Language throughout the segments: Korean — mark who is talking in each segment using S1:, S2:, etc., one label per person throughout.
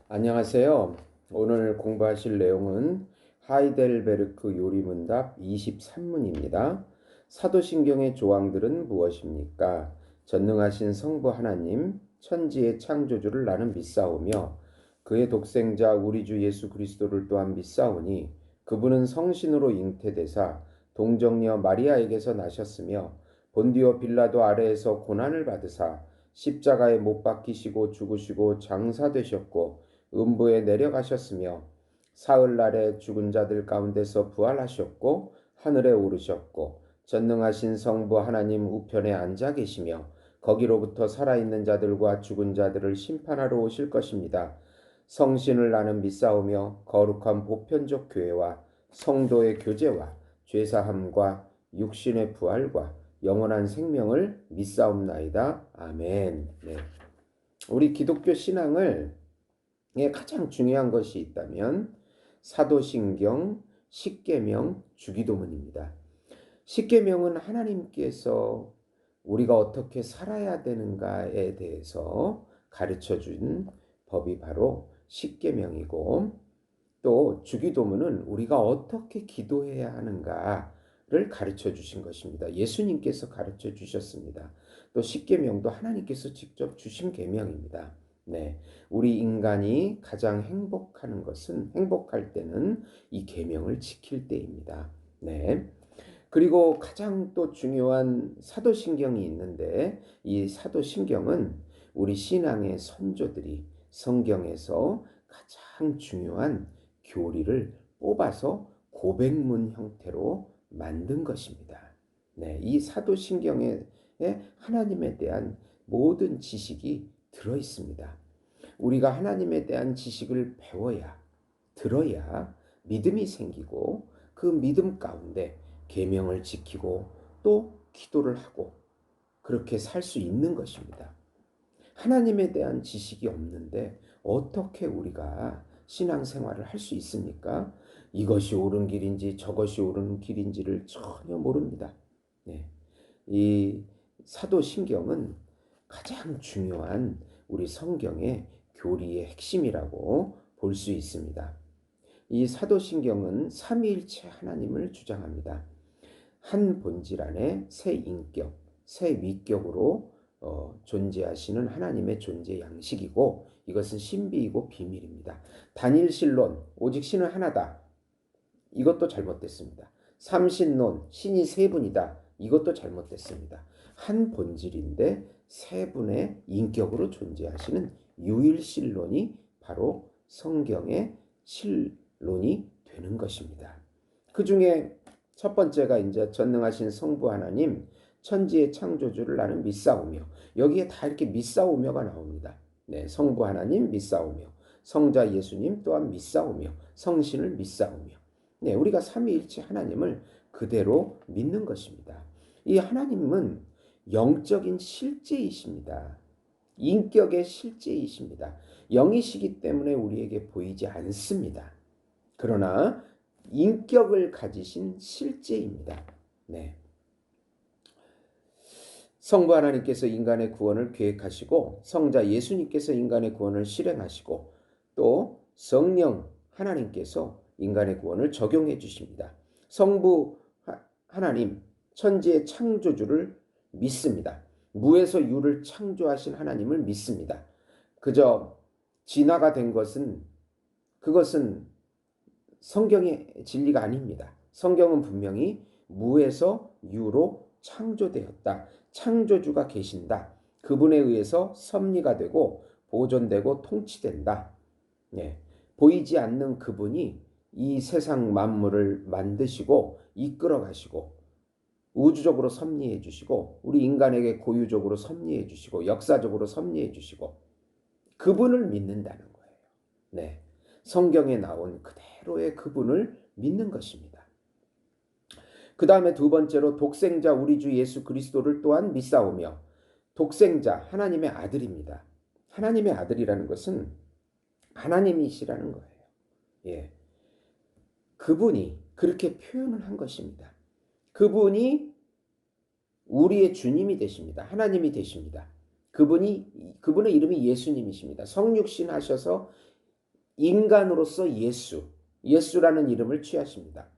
S1: 안녕하세요. 오늘 공부하실 내용은 하이델베르크 요리문답 23문입니다. 사도신경의 조항들은 무엇입니까? 전능하신 성부 하나님, 천지의 창조주를 나는 믿사오며 그의 독생자 우리 주 예수 그리스도를 또한 믿사오니 그분은 성신으로 잉태되사 동정녀 마리아에게서 나셨으며 본디오 빌라도 아래에서 고난을 받으사 십자가에 못 박히시고 죽으시고 장사되셨고 음부에 내려가셨으며 사흘날에 죽은 자들 가운데서 부활하셨고 하늘에 오르셨고 전능하신 성부 하나님 우편에 앉아 계시며 거기로부터 살아있는 자들과 죽은 자들을 심판하러 오실 것입니다. 성신을 나는 믿사오며 거룩한 보편적 교회와 성도의 교제와 죄사함과 육신의 부활과 영원한 생명을 믿사옵나이다. 아멘. 네. 우리 기독교 신앙을 가장 중요한 것이 있다면 사도신경, 십계명, 주기도문입니다. 십계명은 하나님께서 우리가 어떻게 살아야 되는가에 대해서 가르쳐 준 법이 바로 십계명이고, 또 주기도문은 우리가 어떻게 기도해야 하는가를 가르쳐 주신 것입니다. 예수님께서 가르쳐 주셨습니다. 또 십계명도 하나님께서 직접 주신 계명입니다. 네, 우리 인간이 가장 행복할 때는 이 계명을 지킬 때입니다. 네. 그리고 가장 또 중요한 사도신경이 있는데, 이 사도신경은 우리 신앙의 선조들이 성경에서 가장 중요한 교리를 뽑아서 고백문 형태로 만든 것입니다. 네, 이 사도신경에 하나님에 대한 모든 지식이 들어 있습니다. 우리가 하나님에 대한 지식을 들어야 믿음이 생기고, 그 믿음 가운데 계명을 지키고 또 기도를 하고 그렇게 살 수 있는 것입니다. 하나님에 대한 지식이 없는데 어떻게 우리가 신앙생활을 할 수 있습니까? 이것이 옳은 길인지 저것이 옳은 길인지를 전혀 모릅니다. 네. 이 사도신경은 가장 중요한 우리 성경의 교리의 핵심이라고 볼 수 있습니다. 이 사도신경은 삼위일체 하나님을 주장합니다. 한 본질 안에 새 인격, 새 위격으로 존재하시는 하나님의 존재 양식이고, 이것은 신비이고 비밀입니다. 단일신론, 오직 신은 하나다. 이것도 잘못됐습니다. 삼신론, 신이 세 분이다. 이것도 잘못됐습니다. 한 본질인데 세 분의 인격으로 존재하시는 유일신론이 바로 성경의 신론이 되는 것입니다. 그 중에 첫 번째가 이제 전능하신 성부 하나님, 천지의 창조주를 나는 믿사오며, 여기에 다 이렇게 믿사오며가 나옵니다. 네, 성부 하나님 믿사오며, 성자 예수님 또한 믿사오며, 성신을 믿사오며. 네, 우리가 삼위일체 하나님을 그대로 믿는 것입니다. 이 하나님은 영적인 실제이십니다. 인격의 실제이십니다. 영이시기 때문에 우리에게 보이지 않습니다. 그러나 인격을 가지신 실제입니다. 네. 성부 하나님께서 인간의 구원을 계획하시고, 성자 예수님께서 인간의 구원을 실행하시고, 또 성령 하나님께서 인간의 구원을 적용해 주십니다. 성부 하나님, 천지의 창조주를 믿습니다. 무에서 유를 창조하신 하나님을 믿습니다. 그저 진화가 된 그것은 성경의 진리가 아닙니다. 성경은 분명히 무에서 유로 창조되었다. 창조주가 계신다. 그분에 의해서 섭리가 되고 보존되고 통치된다. 네. 보이지 않는 그분이 이 세상 만물을 만드시고 이끌어 가시고 우주적으로 섭리해 주시고 우리 인간에게 고유적으로 섭리해 주시고 역사적으로 섭리해 주시고 그분을 믿는다는 거예요. 네. 성경에 나온 그대로의 그분을 믿는 것입니다. 그 다음에 두 번째로 독생자 우리 주 예수 그리스도를 또한 믿사오며, 독생자 하나님의 아들입니다. 하나님의 아들이라는 것은 하나님이시라는 거예요. 예. 그분이 그렇게 표현을 한 것입니다. 그분이 우리의 주님이 되십니다. 하나님이 되십니다. 그분의 이름이 예수님이십니다. 성육신 하셔서 인간으로서 예수라는 이름을 취하십니다.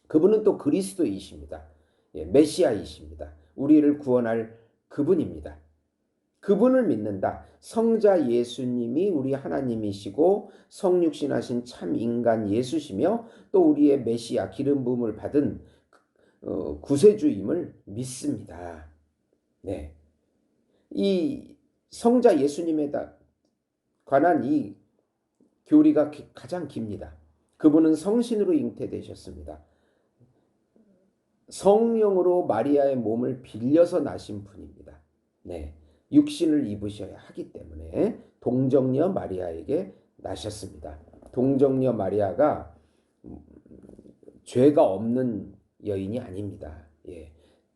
S1: 그분은 또 그리스도이십니다. 메시아이십니다. 우리를 구원할 그분입니다. 그분을 믿는다. 성자 예수님이 우리 하나님이시고 성육신하신 참 인간 예수시며 또 우리의 메시아 기름 부음을 받은 구세주임을 믿습니다. 네. 이 성자 예수님에 관한 이 교리가 가장 깁니다. 그분은 성신으로 잉태되셨습니다. 성령으로 마리아의 몸을 빌려서 나신 분입니다. 네. 육신을 입으셔야 하기 때문에 동정녀 마리아에게 나셨습니다. 동정녀 마리아가 죄가 없는 여인이 아닙니다.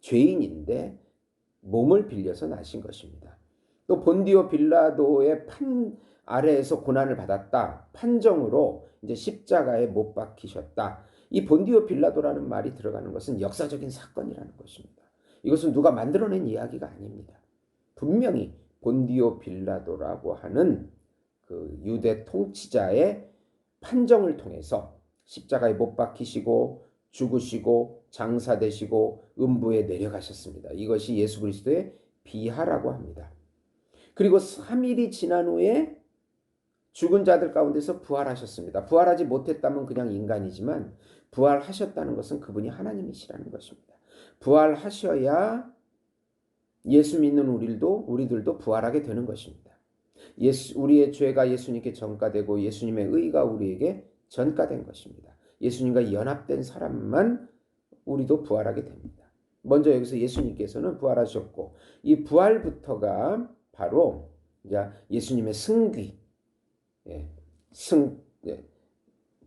S1: 죄인인데 몸을 빌려서 나신 것입니다. 또 본디오 빌라도의 판 아래에서 고난을 받았다. 판정으로 이제 십자가에 못 박히셨다. 이 본디오 빌라도라는 말이 들어가는 것은 역사적인 사건이라는 것입니다. 이것은 누가 만들어낸 이야기가 아닙니다. 분명히 본디오 빌라도라고 하는 그 유대 통치자의 판정을 통해서 십자가에 못 박히시고 죽으시고 장사되시고 음부에 내려가셨습니다. 이것이 예수 그리스도의 비하라고 합니다. 그리고 3일이 지난 후에 죽은 자들 가운데서 부활하셨습니다. 부활하지 못했다면 그냥 인간이지만 부활하셨다는 것은 그분이 하나님이시라는 것입니다. 부활하셔야 예수 믿는 우리들도 부활하게 되는 것입니다. 우리의 죄가 예수님께 전가되고 예수님의 의가 우리에게 전가된 것입니다. 예수님과 연합된 사람만 우리도 부활하게 됩니다. 먼저 여기서 예수님께서는 부활하셨고 이 부활부터가 바로 예수님의 승귀,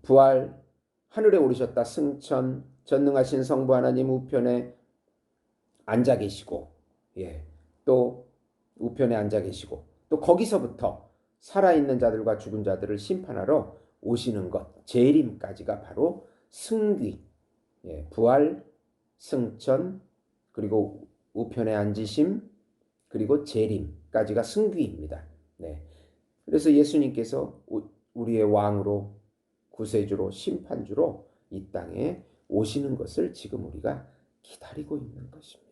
S1: 부활, 하늘에 오르셨다, 승천, 전능하신 성부 하나님 우편에 앉아 계시고, 또 우편에 앉아 계시고, 또 거기서부터 살아있는 자들과 죽은 자들을 심판하러 오시는 것, 재림까지가 바로 승귀, 부활, 승천, 그리고 우편에 앉으심, 그리고 재림까지가 승귀입니다. 그래서 예수님께서 우리의 왕으로, 구세주로, 심판주로 이 땅에 오시는 것을 지금 우리가 기다리고 있는 것입니다.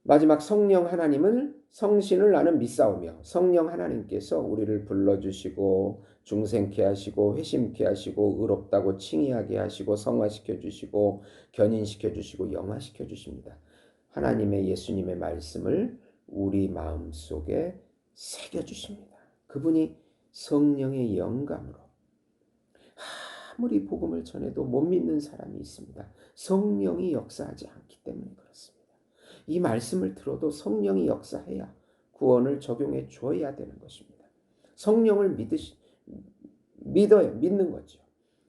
S1: 마지막 성령 하나님은 성신을 나는 믿사오며 성령 하나님께서 우리를 불러주시고 중생케 하시고 회심케 하시고 의롭다고 칭의하게 하시고 성화시켜 주시고 견인시켜 주시고 영화시켜 주십니다. 하나님의 예수님의 말씀을 우리 마음속에 새겨주십니다. 그분이 성령의 영감으로 아무리 복음을 전해도 못 믿는 사람이 있습니다. 성령이 역사하지 않기 때문에 그렇습니다. 이 말씀을 들어도 성령이 역사해야 구원을 적용해 줘야 되는 것입니다. 성령을 믿는 거죠.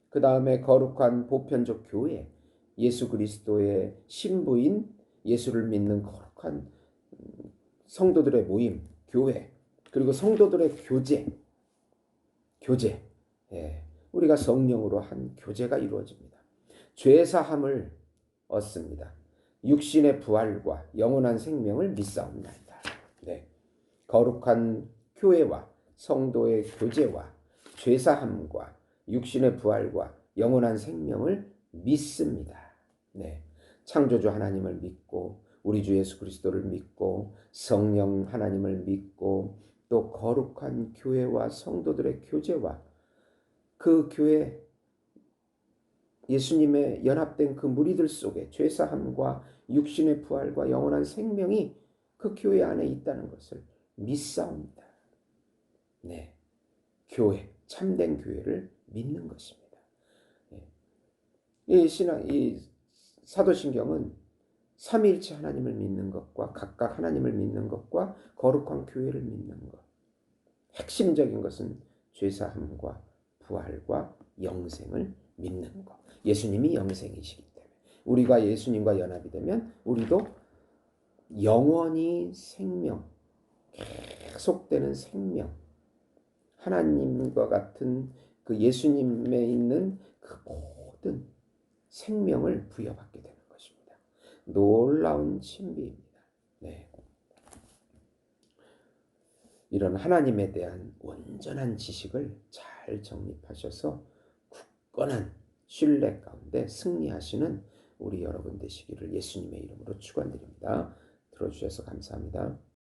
S1: 그 다음에 거룩한 보편적 교회, 예수 그리스도의 신부인 예수를 믿는 거룩한 성도들의 모임, 교회, 그리고 성도들의 교제, 우리가 성령으로 한 교제가 이루어집니다. 죄사함을 얻습니다. 육신의 부활과 영원한 생명을 믿사옵나이다. 거룩한 교회와 성도의 교제와 죄사함과 육신의 부활과 영원한 생명을 믿습니다. 창조주 하나님을 믿고 우리 주 예수 그리스도를 믿고 성령 하나님을 믿고 또 거룩한 교회와 성도들의 교제와 그 교회 예수님의 연합된 그 무리들 속에 죄사함과 육신의 부활과 영원한 생명이 그 교회 안에 있다는 것을 믿사옵니다. 교회, 참된 교회를 믿는 것입니다. 이 사도신경은 삼위일체 하나님을 믿는 것과 각각 하나님을 믿는 것과 거룩한 교회를 믿는 것, 핵심적인 것은 죄사함과 부활과 영생을 믿는 것. 예수님이 영생이시기 때문에 우리가 예수님과 연합이 되면 우리도 영원히 생명, 계속되는 생명, 하나님과 같은 그 예수님에 있는 그 모든 생명을 부여받게 되는 것입니다. 놀라운 신비입니다. 이런 하나님에 대한 온전한 지식을 잘 정립하셔서 굳건한 신뢰 가운데 승리하시는 우리 여러분 되시기를 예수님의 이름으로 축원드립니다. 들어주셔서 감사합니다.